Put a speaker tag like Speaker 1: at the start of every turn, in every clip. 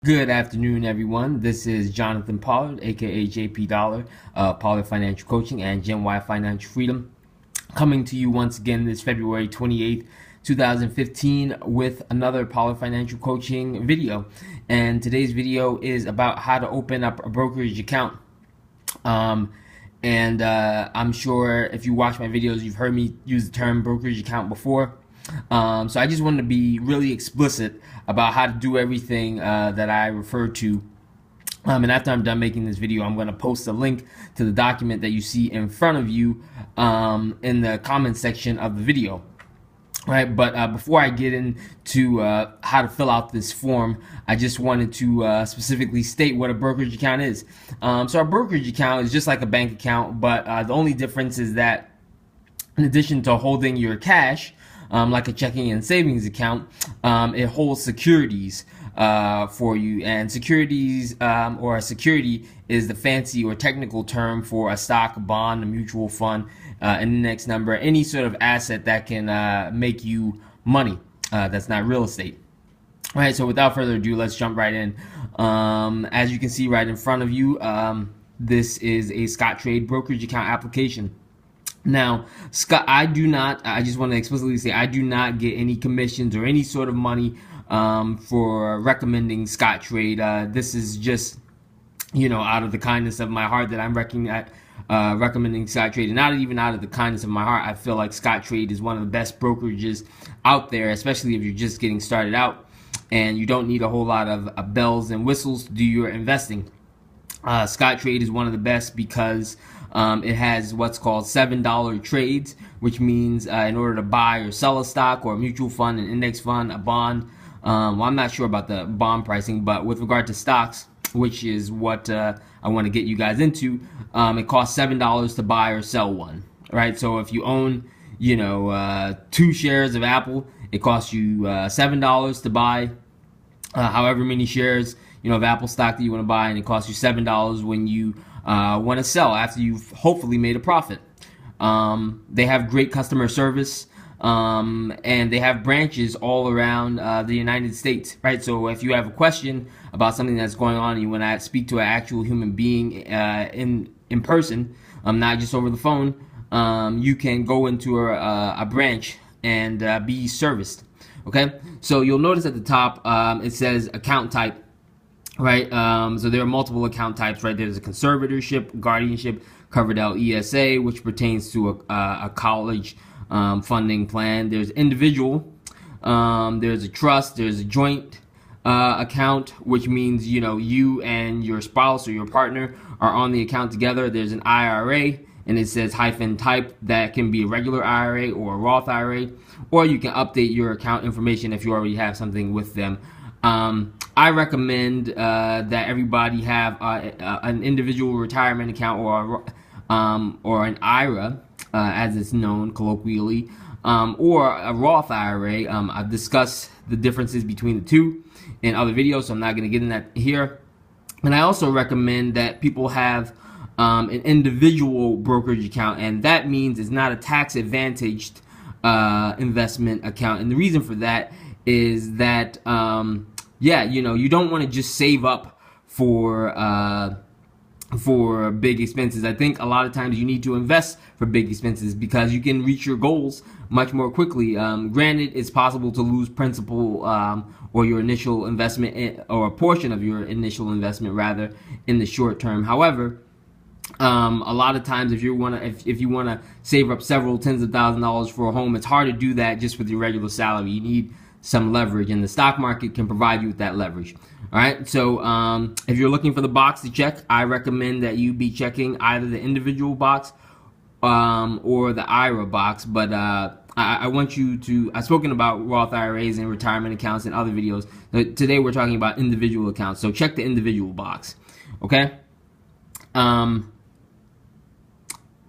Speaker 1: Good afternoon, everyone. This is Jonathan Pollard, aka JP Dollar, Pollard Financial Coaching and Gen Y Financial Freedom, coming to you once again this February 28th, 2015 with another Pollard Financial Coaching video. And today's video is about how to open up a brokerage account. I'm sure if you watch my videos, you've heard me use the term brokerage account before. So I just wanted to be really explicit about how to do everything that I refer to. And after I'm done making this video, I'm going to post a link to the document that you see in front of you in the comment section of the video. Right, but before I get into how to fill out this form, I just wanted to specifically state what a brokerage account is. So a brokerage account is just like a bank account, but the only difference is that in addition to holding your cash, like a checking and savings account, it holds securities for you. And securities, or a security, is the fancy or technical term for a stock, a bond, a mutual fund, an index number, any sort of asset that can make you money that's not real estate. All right, so without further ado, let's jump right in. As you can see right in front of you, this is a Scottrade brokerage account application. Now, Scott, I just want to explicitly say, I do not get any commissions or any sort of money for recommending Scottrade. This is just, out of the kindness of my heart that I'm recommending Scottrade, and not even out of the kindness of my heart. I feel like Scottrade is one of the best brokerages out there, especially if you're just getting started out and you don't need a whole lot of bells and whistles to do your investing. Scottrade is one of the best because it has what's called $7 trades, which means in order to buy or sell a stock or a mutual fund, an index fund, a bond, well, I'm not sure about the bond pricing, but with regard to stocks, which is what I want to get you guys into, it costs $7 to buy or sell one, right? So if you own, 2 shares of Apple, it costs you $7 to buy however many shares, of Apple stock that you want to buy, and it costs you $7 when you want to sell after you've hopefully made a profit. They have great customer service, and they have branches all around the United States, right? So if you have a question about something that's going on and you want to speak to an actual human being in person, not just over the phone, you can go into a branch and be serviced. Okay, so you'll notice at the top it says account type. Right, so there are multiple account types, right? There's a conservatorship, guardianship, covered out ESA, which pertains to a college funding plan. There's individual, there's a trust, there's a joint account, which means, you and your spouse or your partner are on the account together. There's an IRA, and it says hyphen type. That can be a regular IRA or a Roth IRA, or you can update your account information if you already have something with them. I recommend that everybody have an individual retirement account or an IRA, as it's known colloquially, or a Roth IRA. I've discussed the differences between the two in other videos, so I'm not going to get in that here. And I also recommend that people have an individual brokerage account, and that means it's not a tax-advantaged investment account. And the reason for that is that you don't want to just save up for big expenses. I think a lot of times you need to invest for big expenses because you can reach your goals much more quickly. Granted, it's possible to lose principal or your initial investment, or a portion of your initial investment rather, in the short term. However, a lot of times if you want to save up several tens of thousands of dollars for a home, it's hard to do that just with your regular salary. You need some leverage, and the stock market can provide you with that leverage. All right, so if you're looking for the box to check, I recommend that you be checking either the individual box or the IRA box. But I want you to, I've spoken about Roth IRAs and retirement accounts in other videos. Today we're talking about individual accounts, so check the individual box. Okay.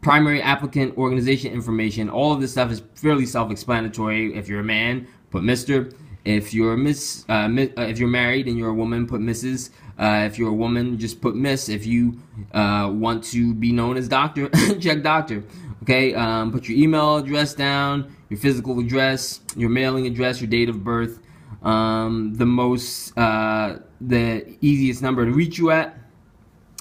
Speaker 1: Primary applicant organization information. All of this stuff is fairly self-explanatory. If you're a man, put Mr. If you're if you're married and you're a woman, put Mrs. If you're a woman, just put Miss. If you want to be known as Doctor, check Doctor. Okay, put your email address down, your physical address, your mailing address, your date of birth. The most the easiest number to reach you at.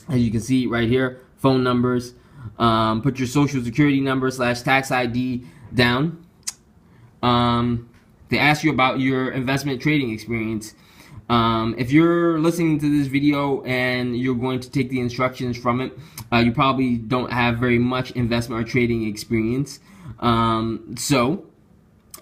Speaker 1: As you can see right here, phone numbers. Put your social security number / tax ID down. They ask you about your investment trading experience. If you're listening to this video and you're going to take the instructions from it, you probably don't have very much investment or trading experience. So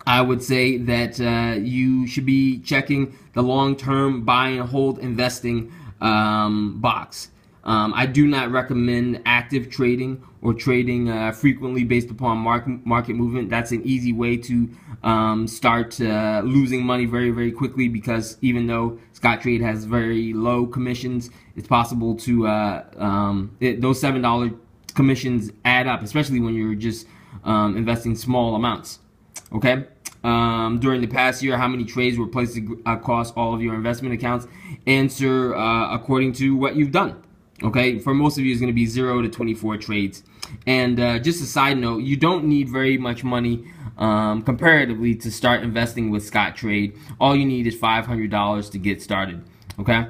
Speaker 1: I would say that you should be checking the long-term buy and hold investing box. I do not recommend active trading or trading frequently based upon market movement. That's an easy way to start losing money very, very quickly, because even though Scottrade has very low commissions, it's possible to those $7 commissions add up, especially when you're just investing small amounts. Okay. During the past year, how many trades were placed across all of your investment accounts? Answer according to what you've done. Okay, for most of you, it's going to be 0 to 24 trades. And just a side note, you don't need very much money comparatively to start investing with Scottrade. All you need is $500 to get started. Okay,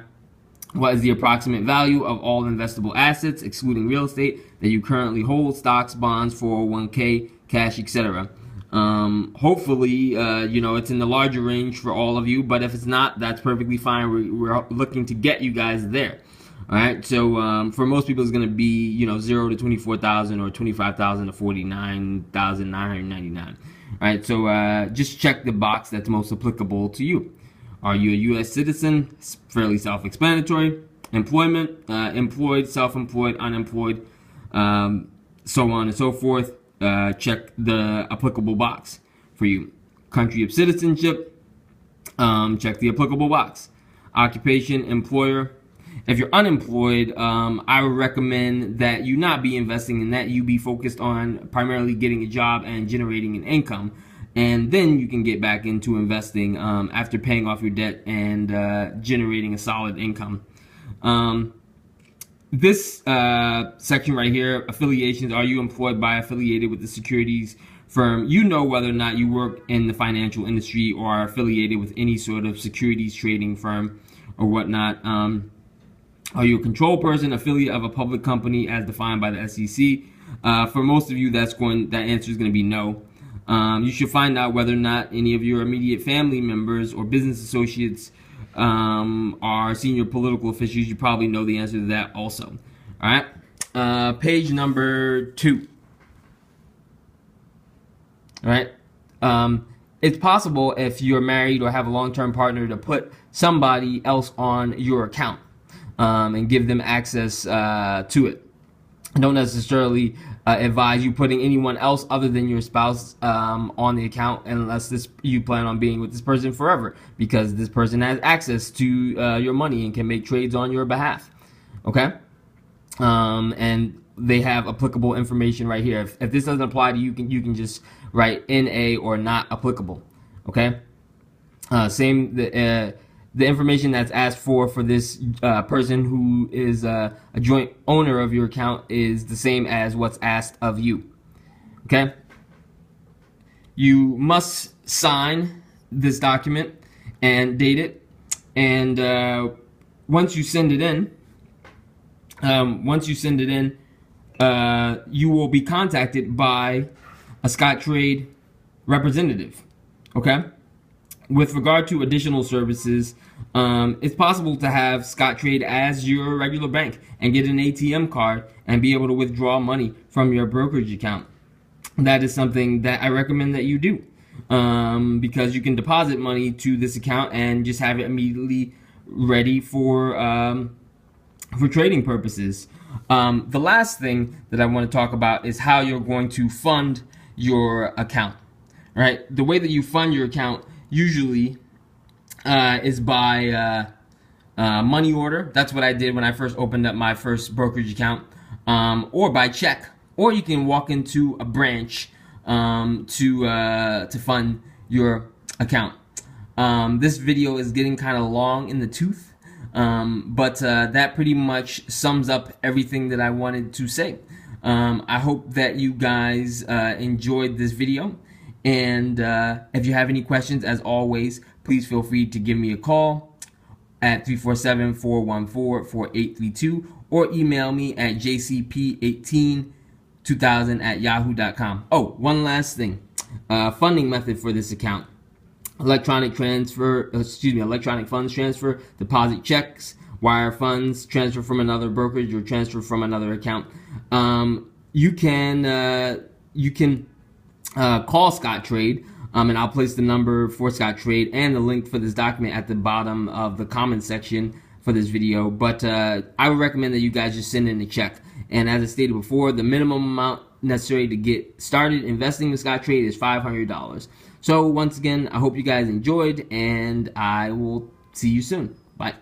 Speaker 1: what is the approximate value of all investable assets, excluding real estate, that you currently hold? Stocks, bonds, 401k, cash, etc. Hopefully, you know, it's in the larger range for all of you, but if it's not, that's perfectly fine. We're looking to get you guys there. All right, so for most people, it's going to be, you know, 0 to 24,000 or 25,000 to 49,999. All right, so just check the box that's most applicable to you. Are you a U.S. citizen? It's fairly self-explanatory. Employment, employed, self-employed, unemployed, so on and so forth. Check the applicable box for you. Country of citizenship, check the applicable box. Occupation, employer. If you're unemployed, I would recommend that you not be investing in that. You be focused on primarily getting a job and generating an income, and then you can get back into investing after paying off your debt and generating a solid income. This section right here, affiliations. Are you employed by, affiliated with the securities firm? You know whether or not you work in the financial industry or are affiliated with any sort of securities trading firm or whatnot. Are you a control person, affiliate of a public company as defined by the SEC? For most of you, that answer is going to be no. You should find out whether or not any of your immediate family members or business associates are senior political officials. You probably know the answer to that also. All right. Page number 2. All right. It's possible, if you're married or have a long-term partner, to put somebody else on your account and give them access to it. I don't necessarily advise you putting anyone else other than your spouse on the account, unless you plan on being with this person forever, because this person has access to your money and can make trades on your behalf. Okay, and they have applicable information right here. If this doesn't apply to you, you can just write NA or not applicable. Okay, the information that's asked for this person who is a joint owner of your account is the same as what's asked of you. Okay? You must sign this document and date it. And once you send it in, you will be contacted by a Scottrade representative. Okay? With regard to additional services, it's possible to have Scottrade as your regular bank and get an ATM card and be able to withdraw money from your brokerage account. That is something that I recommend that you do, because you can deposit money to this account and just have it immediately ready for trading purposes. The last thing that I want to talk about is how you're going to fund your account. Right? The way that you fund your account usually is by money order. That's what I did when I first opened up my first brokerage account, or by check, or you can walk into a branch to fund your account. This video is getting kind of long in the tooth, but that pretty much sums up everything that I wanted to say. I hope that you guys enjoyed this video. And if you have any questions, as always, please feel free to give me a call at 347-414-4832 or email me at jcp182000@yahoo.com. Oh, one last thing. Funding method for this account: electronic funds transfer, deposit checks, wire funds, transfer from another brokerage, or transfer from another account. You can call Scottrade, and I'll place the number for Scottrade and the link for this document at the bottom of the comment section for this video. But I would recommend that you guys just send in a check. And as I stated before, the minimum amount necessary to get started investing with Scottrade is $500. So once again, I hope you guys enjoyed, and I will see you soon. Bye.